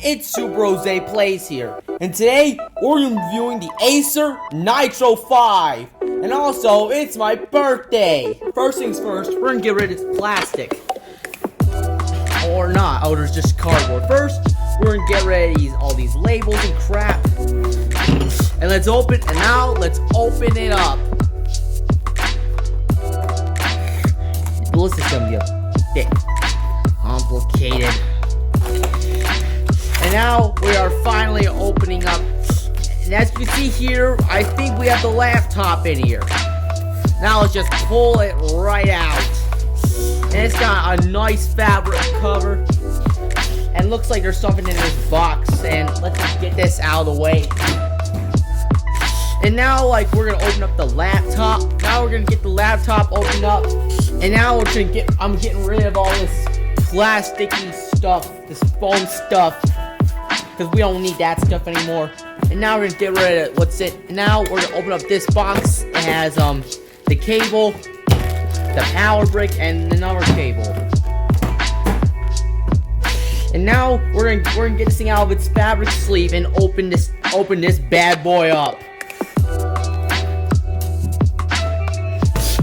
it's Super Rose Plays here, and today we're going to be reviewing the Acer Nitro 5, and also it's my birthday. First things first, we're going to get rid of this plastic, or not. Oh, there's just cardboard. First, we're going to get rid of all these labels and crap, and let's open it up. This is going to be a bit complicated. And now we are finally opening up. And as you can see here, I think we have the laptop in here. Now let's just pull it right out. And it's got a nice fabric cover. And looks like there's something in this box. And let's just get this out of the way. And now, we're gonna open up the laptop. Now we're gonna get the laptop opened up. And now I'm getting rid of all this plasticky stuff, this foam stuff, because we don't need that stuff anymore. And now we're gonna get rid of what's it. And now we're gonna open up this box. It has the cable, the power brick, and another cable. And now we're gonna get this thing out of its fabric sleeve and open this bad boy up.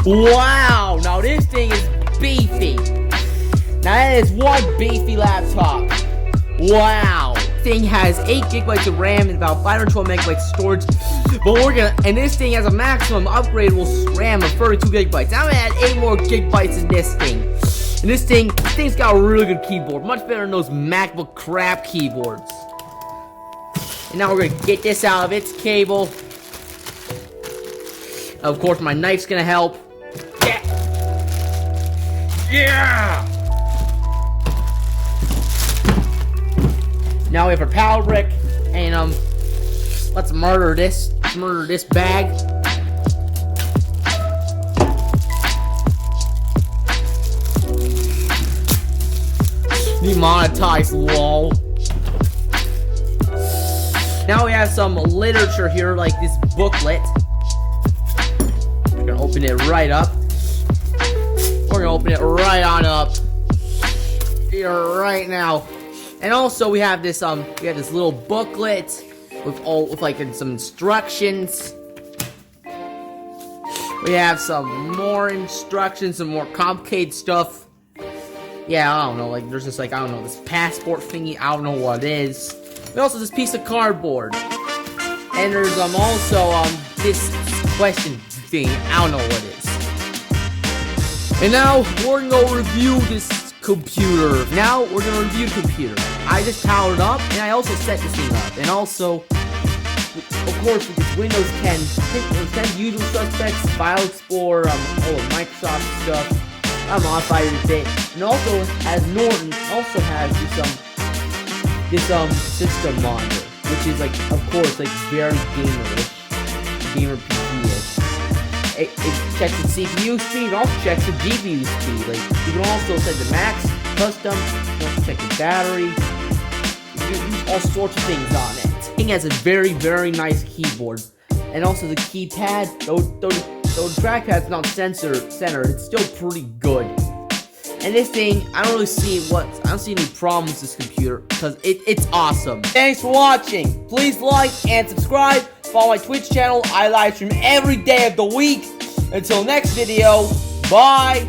Wow! Now this thing is beefy. Now that is one beefy laptop. Wow! Thing has 8 gigabytes of RAM and about 512 megabytes of storage. But this thing has a maximum upgradable RAM of 32 gigabytes. I'm gonna add 8 more gigabytes in this thing. And this thing's got a really good keyboard, much better than those MacBook crap keyboards. And now we're gonna get this out of its cable. Of course, my knife's gonna help. Yeah! Now we have our power brick, and let's murder this bag. Demonetized, lol. Now we have some literature here, like this booklet. We're gonna open it right up. We're gonna open it right on up here right now. And also we have this little booklet with some instructions. We have some more instructions, some more complicated stuff. Yeah, I don't know, there's this this passport thingy, I don't know what it is. We also have this piece of cardboard. And there's also this question thing, I don't know what it is. And now we're gonna review this computer. Now we're gonna review the computer. I just powered up, and I also set this thing up. And also, of course, with this Windows 10, usual suspects, File Explorer, all of Microsoft stuff. I'm modified a bit. And also, as Norton, also has this system monitor, which is of course, very gamer PC-ish. It checks the CPU speed, and also checks the GPU speed. You can also set the max, custom, you can also check the battery. You can use all sorts of things on it. It has a very, very nice keyboard. And also the keypad, though the trackpad's not centered, it's still pretty good. And this thing, I don't see any problems with this computer, because it's awesome. Thanks for watching. Please like and subscribe. Follow my Twitch channel. I live stream every day of the week. Until next video, bye.